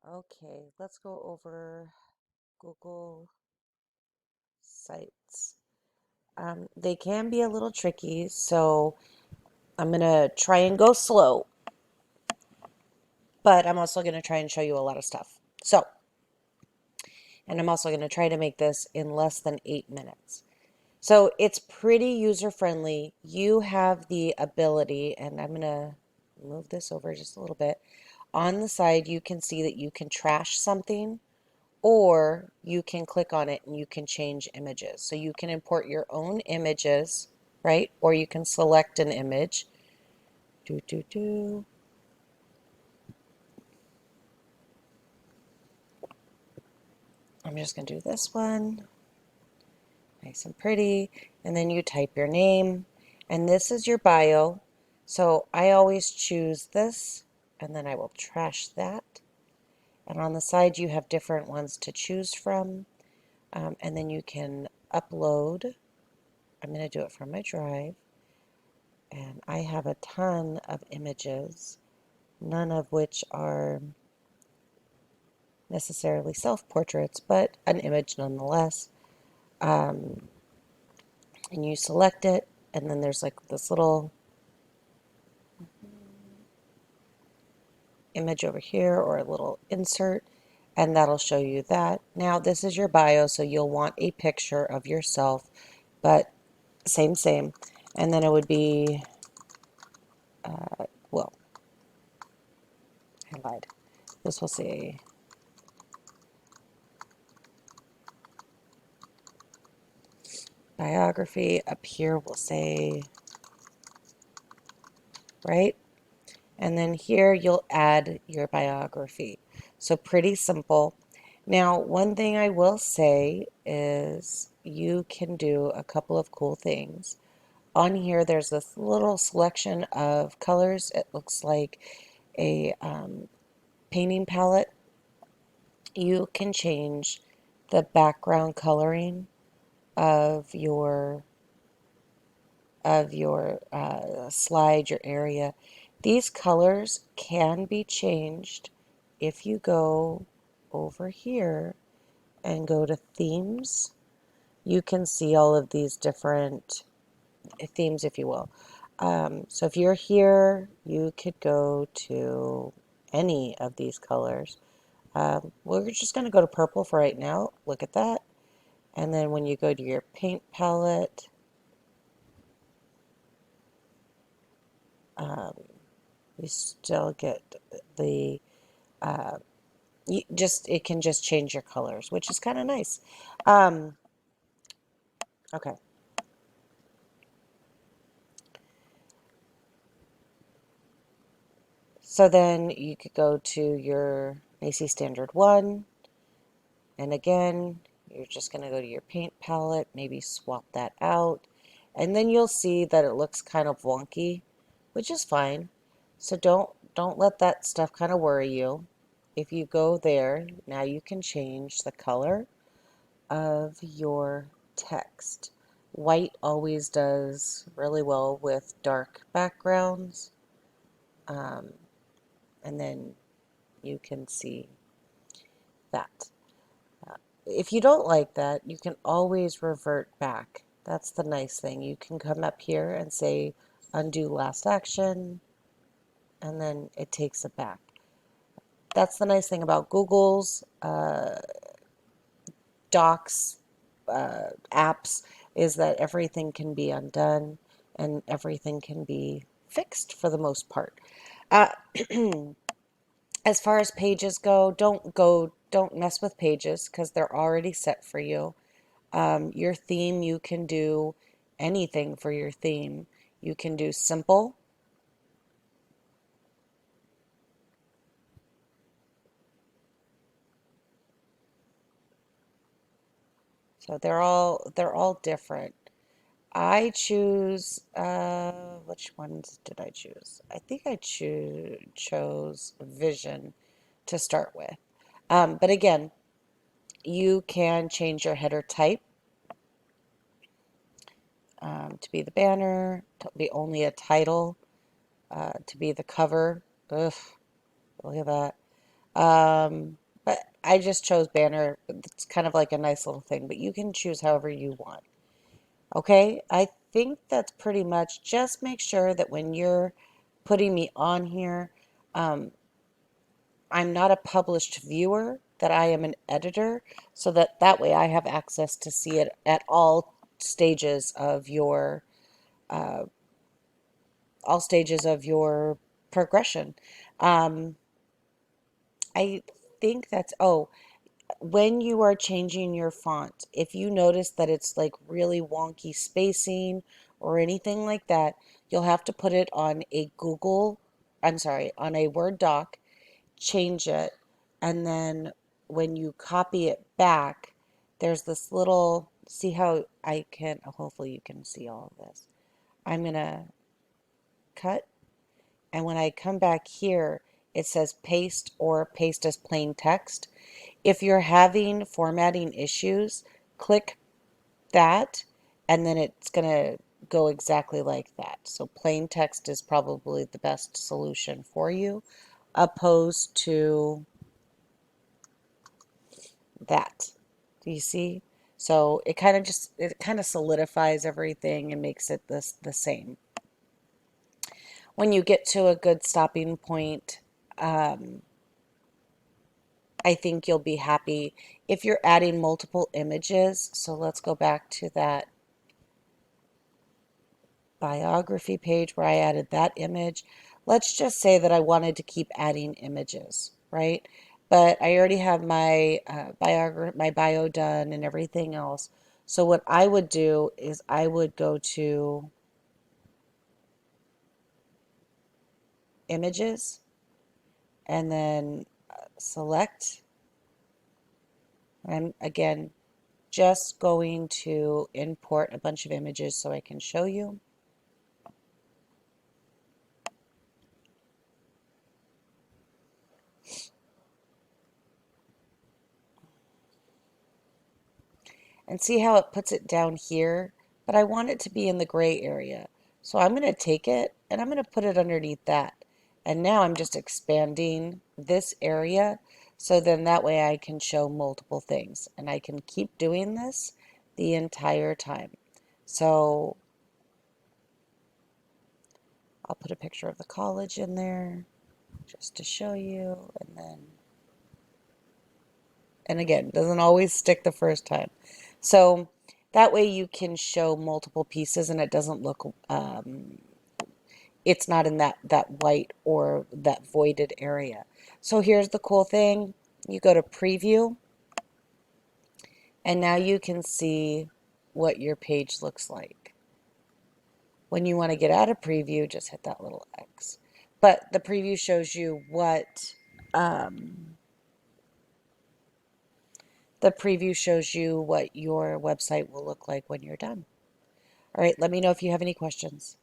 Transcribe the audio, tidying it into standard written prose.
Okay, let's go over Google Sites. They can be a little tricky, so I'm going to try and go slow, but I'm also going to try and show you a lot of stuff. And I'm also going to try to make this in less than 8 minutes. So it's pretty user friendly. You have the ability, and I'm going to move this over just a little bit. On the side, you can see that you can trash something, or you can click on it and you can change images. So you can import your own images, right? Or you can select an image. Do, do, do. I'm just going to do this one. Nice and pretty. And then you type your name. And this is your bio. So I always choose this, and then I will trash that. And on the side, you have different ones to choose from. And then you can upload. I'm going to do it from my drive. And I have a ton of images, none of which are necessarily self-portraits, but an image nonetheless. Um, and you select it, and then there's like this little image over here or a little insert, and that'll show you that. Now, this is your bio, so you'll want a picture of yourself, but same. And then it would be, well, I lied. This will say biography. Up here will say, right? And then here you'll add your biography. So pretty simple. Now, one thing I will say is you can do a couple of cool things. On here, there's this little selection of colors. It looks like a painting palette. You can change the background coloring of your slide, your area. These colors can be changed if you go over here and go to themes. You can see all of these different themes, if you will. So if you're here, you could go to any of these colors. We're just going to go to purple for right now. Look at that. And then when you go to your paint palette, um, you still get the it can just change your colors, which is kind of nice. Um, okay, so then you could go to your Macy Standard 1, and again, you're just going to go to your paint palette, maybe swap that out, and then you'll see that it looks kind of wonky, which is fine. So don't let that stuff kind of worry you. If you go there, now you can change the color of your text. White always does really well with dark backgrounds, um, and then you can see that. Uh, if you don't like that, you can always revert back. That's the nice thing. You can come up here and say undo last action, and then it takes it back. That's the nice thing about Google's Docs apps, is that everything can be undone and everything can be fixed for the most part. Uh, as far as pages don't mess with pages because they're already set for you. Your theme, you can do anything for your theme. You can do simple. So they're all different. I choose, which ones did I choose? I think I chose Vision to start with. But again, you can change your header type to be the banner, to be only a title, to be the cover. Ugh, look at that. But I just chose banner. It's kind of like a nice little thing, but you can choose however you want. Okay, I think that's pretty much. Just make sure that when you're putting me on here, um, I'm not a published viewer, that I am an editor, so that way I have access to see it at stages of your uh, all stages of your progression. Um, I think that's, oh, when you are changing your font, if you notice that it's like really wonky spacing or anything like that, you'll have to put it on a I'm sorry, on a Word doc, change it, and then when you copy it back, there's this little, see how I can, hopefully you can see all of this. I'm gonna cut, and when I come back here, it says paste or paste as plain text. If you're having formatting issues, click that, and then it's going to go exactly like that. So plain text is probably the best solution for you, opposed to that. Do you see? So it kind of solidifies everything and makes it the same. When you get to a good stopping point, um, I think you'll be happy if you're adding multiple images. So let's go back to that biography page where I added that image. Let's just say that I wanted to keep adding images, right? But I already have my bio done and everything else. So what I would do is I would go to images and then select. I'm again just going to import a bunch of images so I can show you. And see how it puts it down here, but I want it to be in the gray area. So I'm going to take it and I'm going to put it underneath that. And now I'm just expanding this area, so then that way I can show multiple things and I can keep doing this the entire time. So I'll put a picture of the college in there just to show you, and again, doesn't always stick the first time. So that way you can show multiple pieces and it doesn't look, it's not in that white or that voided area. So here's the cool thing. You go to preview and now you can see what your page looks like. When you want to get out of preview, just hit that little X. But the preview shows you um, what your website will look like when you're done. All right, let me know if you have any questions.